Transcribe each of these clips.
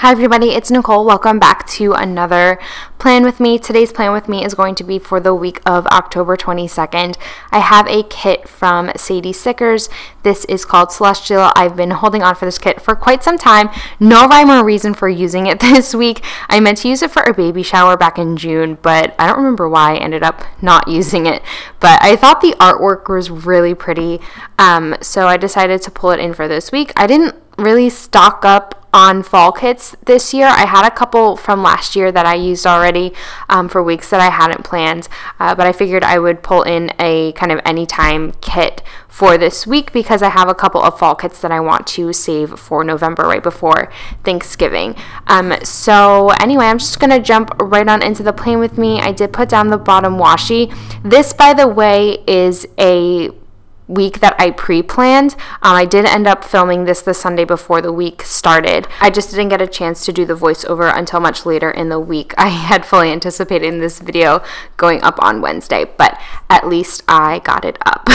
Hi everybody, it's Nicole. Welcome back to another plan with me. Today's plan with me is going to be for the week of October 22nd. I have a kit from SadiesStickers. This is called Celestial. I've been holding on for this kit for quite some time. No rhyme or reason for using it this week. I meant to use it for a baby shower back in June, but I don't remember why I ended up not using it. But I thought the artwork was really pretty, so I decided to pull it in for this week. I didn't really stock up on fall kits this year. I had a couple from last year that I used already for weeks that I hadn't planned, but I figured I would pull in a kind of anytime kit for this week because I have a couple of fall kits that I want to save for November right before Thanksgiving. So anyway, I'm just going to jump right on into the plan with me. I did put down the bottom washi. This, by the way, is a week that I pre-planned. I did end up filming this the Sunday before the week started. I just didn't get a chance to do the voiceover until much later in the week. I had fully anticipated this video going up on Wednesday, but at least I got it up.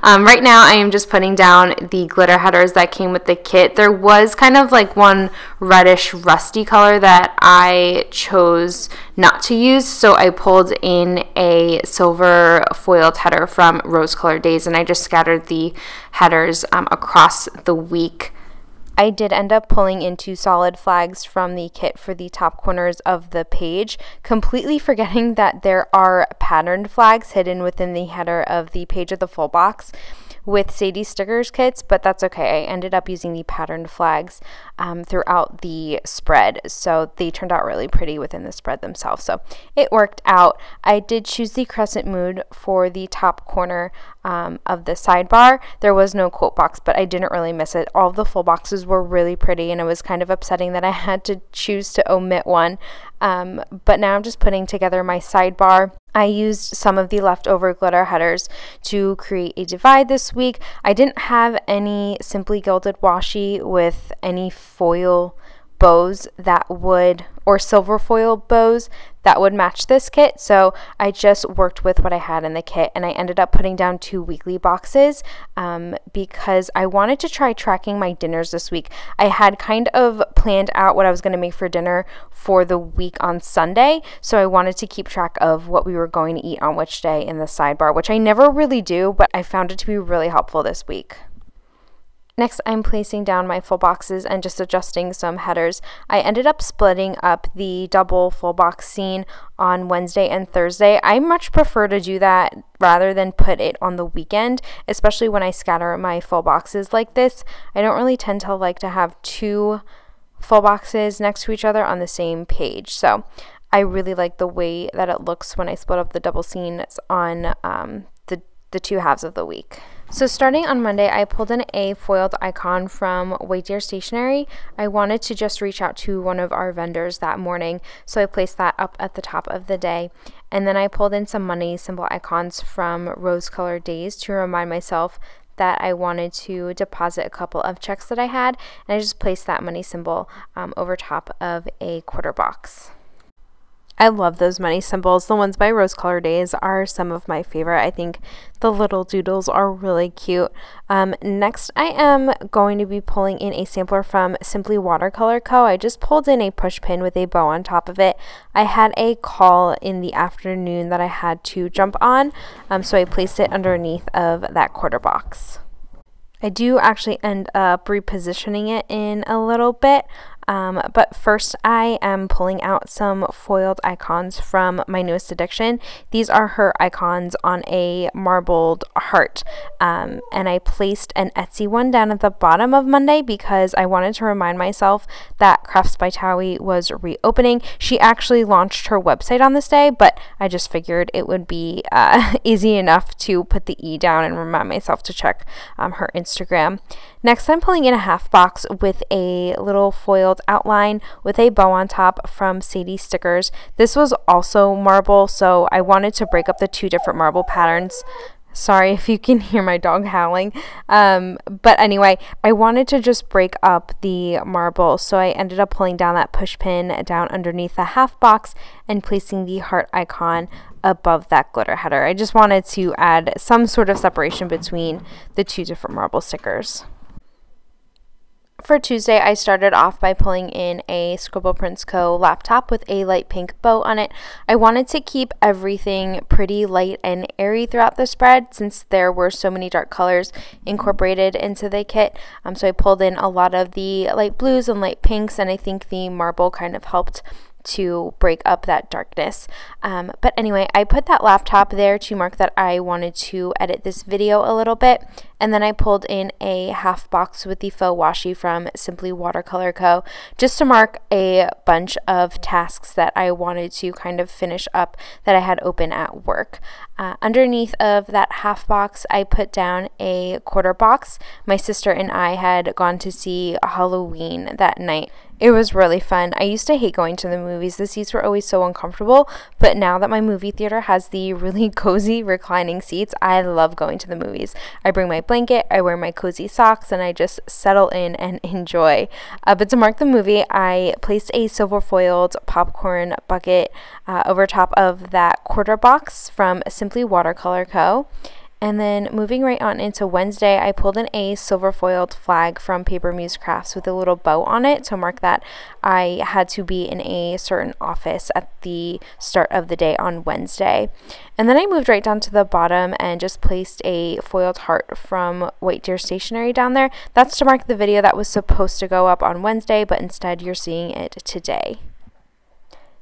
Right now I am just putting down the glitter headers that came with the kit. There was kind of like one reddish rusty color that I chose not to use, so I pulled in a silver foiled header from RoseColoredDaze, and I just scattered the headers across the week. I did end up pulling in 2 solid flags from the kit for the top corners of the page, completely forgetting that there are patterned flags hidden within the header of the page of the full box with SadiesStickers kits, but that's okay. I ended up using the patterned flags throughout the spread, so they turned out really pretty within the spread themselves, so it worked out. I did choose the crescent mood for the top corner of the sidebar. There was no quote box, but I didn't really miss it. All of the full boxes were really pretty, and it was kind of upsetting that I had to choose to omit one. But now I'm just putting together my sidebar. I used some of the leftover glitter headers to create a divide this week. I didn't have any Simply Gilded washi with any foil bows that would, or silver foil bows that would match this kit, so I just worked with what I had in the kit, and I ended up putting down 2 weekly boxes because I wanted to try tracking my dinners this week. I had kind of planned out what I was going to make for dinner for the week on Sunday, so I wanted to keep track of what we were going to eat on which day in the sidebar, which I never really do, but I found it to be really helpful this week. Next, I'm placing down my full boxes and just adjusting some headers. I ended up splitting up the double full box scene on Wednesday and Thursday. I much prefer to do that rather than put it on the weekend, especially when I scatter my full boxes like this. I don't really tend to like to have 2 full boxes next to each other on the same page. So I really like the way that it looks when I split up the double scenes on the 2 halves of the week. So starting on Monday, I pulled in a foiled icon from WhiteDeerStationary. I wanted to just reach out to one of our vendors that morning, so I placed that up at the top of the day. And then I pulled in some money symbol icons from RoseColoredDaze to remind myself that I wanted to deposit a couple of checks that I had, and I just placed that money symbol over top of a quarter box. I love those money symbols. The ones by RoseColoredDaze are some of my favorite. I think the little doodles are really cute. Next, I am going to be pulling in a sampler from SimplyWaterColorCo. I just pulled in a push pin with a bow on top of it. I had a call in the afternoon that I had to jump on, so I placed it underneath of that quarter box. I do actually end up repositioning it in a little bit. But first I am pulling out some foiled icons from MyNewestAddiction. These are her icons on a marbled heart, and I placed an Etsy one down at the bottom of Monday because I wanted to remind myself that Crafts by Towie was reopening. She actually launched her website on this day, but I just figured it would be easy enough to put the E down and remind myself to check her Instagram. Next, I'm pulling in a half box with a little foiled outline with a bow on top from SadiesStickers. This was also marble, so I wanted to break up the 2 different marble patterns. Sorry if you can hear my dog howling. But anyway, I wanted to just break up the marble, so I ended up pulling down that push pin down underneath the half box and placing the heart icon above that glitter header. I just wanted to add some sort of separation between the 2 different marble stickers. For Tuesday, I started off by pulling in a ScribblePrintsCo laptop with a light pink bow on it. I wanted to keep everything pretty light and airy throughout the spread since there were so many dark colors incorporated into the kit. So I pulled in a lot of the light blues and light pinks, and I think the marble kind of helped to break up that darkness. But anyway, I put that laptop there to mark that I wanted to edit this video a little bit, and then I pulled in a half box with the faux washi from SimplyWaterColorCo just to mark a bunch of tasks that I wanted to kind of finish up that I had open at work. Underneath of that half box, I put down a quarter box. My sister and I had gone to see Halloween that night. It was really fun. I used to hate going to the movies. The seats were always so uncomfortable, but now that my movie theater has the really cozy reclining seats, I love going to the movies. I bring my blanket, I wear my cozy socks, and I just settle in and enjoy. But to mark the movie, I placed a silver foiled popcorn bucket over top of that quarter box from SimplyWaterColorCo. And then moving right on into Wednesday, I pulled in a silver foiled flag from Paper Muse Crafts with a little bow on it to mark that I had to be in a certain office at the start of the day on Wednesday. And then I moved right down to the bottom and just placed a foiled heart from WhiteDeerStationary down there. That's to mark the video that was supposed to go up on Wednesday, but instead you're seeing it today.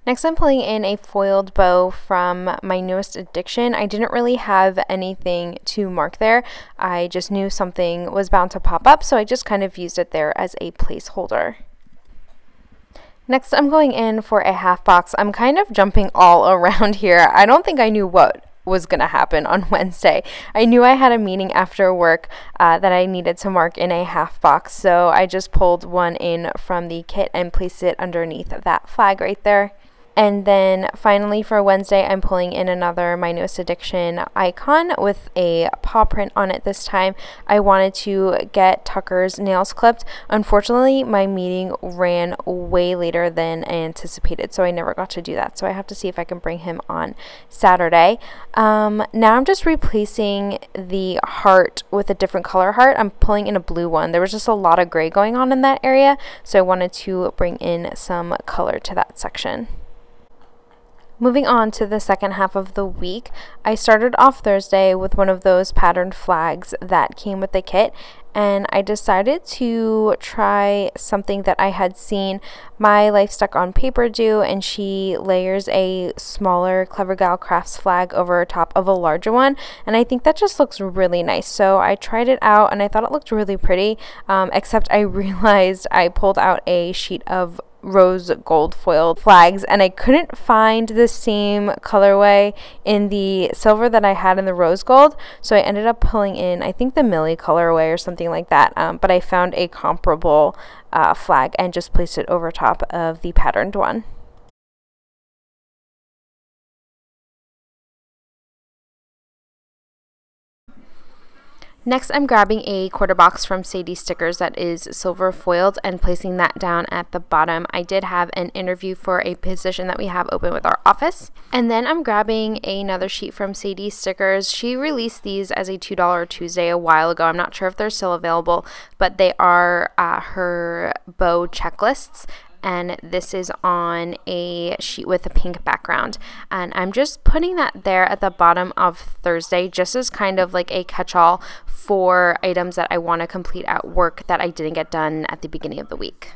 Next, I'm pulling in a foiled bow from MyNewestAddiction. I didn't really have anything to mark there. I just knew something was bound to pop up, so I just kind of used it there as a placeholder. Next, I'm going in for a half box. I'm kind of jumping all around here. I don't think I knew what was going to happen on Wednesday. I knew I had a meeting after work that I needed to mark in a half box, so I just pulled one in from the kit and placed it underneath that flag right there. And then finally for Wednesday, I'm pulling in another MyNewestAddiction icon with a paw print on it this time. I wanted to get Tucker's nails clipped. Unfortunately, my meeting ran way later than anticipated, so I never got to do that. So I have to see if I can bring him on Saturday. Now I'm just replacing the heart with a different color heart. I'm pulling in a blue one. There was just a lot of gray going on in that area, so I wanted to bring in some color to that section. Moving on to the second half of the week, I started off Thursday with one of those patterned flags that came with the kit, and I decided to try something that I had seen My Life Stuck on Paper do, and she layers a smaller CleverGalCrafts flag over top of a larger one, and I think that just looks really nice. So I tried it out and I thought it looked really pretty, except I realized I pulled out a sheet of rose gold foiled flags and I couldn't find the same colorway in the silver that I had in the rose gold, so I ended up pulling in, I think, the Millie colorway or something like that, but I found a comparable flag and just placed it over top of the patterned one. Next, I'm grabbing a quarter box from SadiesStickers that is silver foiled and placing that down at the bottom. I did have an interview for a position that we have open with our office. And then I'm grabbing another sheet from SadiesStickers. She released these as a $2 Tuesday a while ago. I'm not sure if they're still available, but they are her bow checklists. And this is on a sheet with a pink background, and I'm just putting that there at the bottom of Thursday just as kind of like a catch-all for items that I want to complete at work that I didn't get done at the beginning of the week.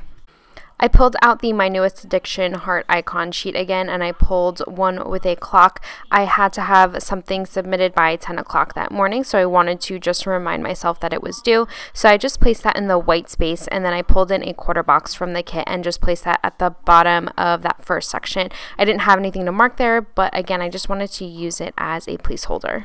I pulled out the MyNewestAddiction heart icon sheet again, and I pulled one with a clock. I had to have something submitted by 10 o'clock that morning, so I wanted to just remind myself that it was due. So I just placed that in the white space, and then I pulled in a quarter box from the kit and just placed that at the bottom of that first section. I didn't have anything to mark there, but again, I just wanted to use it as a placeholder.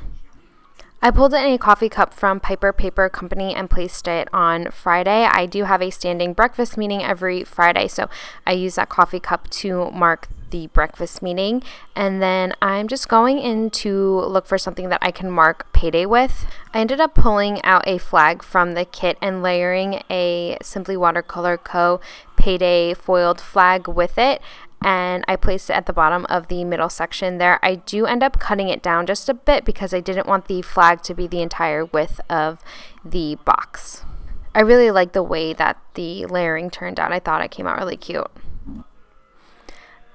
I pulled in a coffee cup from PiperPaperCo and placed it on Friday. I do have a standing breakfast meeting every Friday, so I use that coffee cup to mark the breakfast meeting. And then I'm just going in to look for something that I can mark payday with. I ended up pulling out a flag from the kit and layering a SimplyWaterColorCo payday foiled flag with it, and I placed it at the bottom of the middle section there. I do end up cutting it down just a bit because I didn't want the flag to be the entire width of the box. I really like the way that the layering turned out. I thought it came out really cute.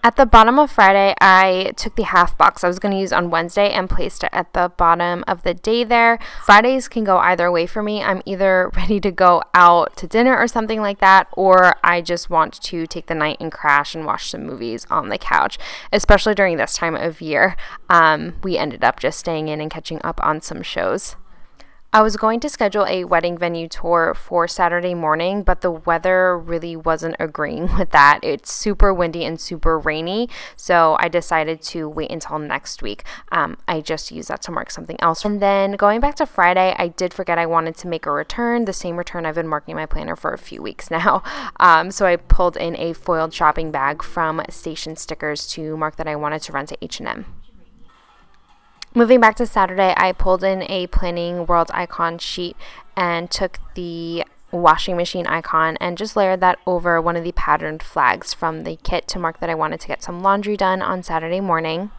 At the bottom of Friday, I took the half box I was going to use on Wednesday and placed it at the bottom of the day there. Fridays can go either way for me. I'm either ready to go out to dinner or something like that, or I just want to take the night and crash and watch some movies on the couch, especially during this time of year. We ended up just staying in and catching up on some shows. I was going to schedule a wedding venue tour for Saturday morning, but the weather really wasn't agreeing with that. It's super windy and super rainy, so I decided to wait until next week. I just used that to mark something else. And then going back to Friday, I did forget I wanted to make a return, the same return I've been marking in my planner for a few weeks now. So I pulled in a foiled shopping bag from StationStickers to mark that I wanted to run to H&M. Moving back to Saturday, I pulled in a PlanningWorld icon sheet and took the washing machine icon and just layered that over one of the patterned flags from the kit to mark that I wanted to get some laundry done on Saturday morning.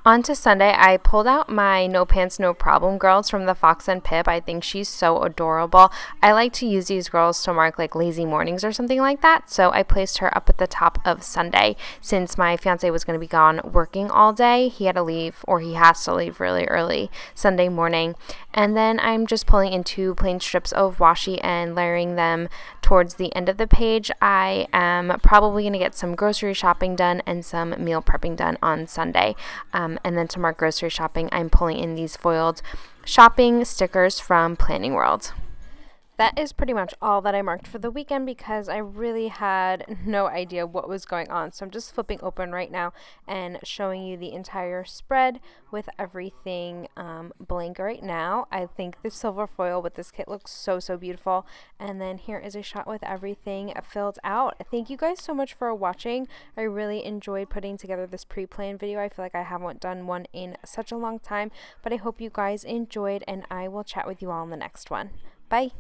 On to Sunday, I pulled out my No Pants No Problem girls from the FoxandPip. I think she's so adorable. I like to use these girls to mark like lazy mornings or something like that, so I placed her up at the top of Sunday. Since my fiance was going to be gone working all day, he had to leave, or he has to leave really early Sunday morning. And then I'm just pulling into plain strips of washi and layering them towards the end of the page. I am probably going to get some grocery shopping done and some meal prepping done on Sunday. And then to mark grocery shopping, I'm pulling in these foiled shopping stickers from PlanningWorld. That is pretty much all that I marked for the weekend because I really had no idea what was going on. So I'm just flipping open right now and showing you the entire spread with everything blank right now. I think the silver foil with this kit looks so beautiful. And then here is a shot with everything filled out. Thank you guys so much for watching. I really enjoyed putting together this pre-planned video. I feel like I haven't done one in such a long time, but I hope you guys enjoyed, and I will chat with you all in the next one. Bye!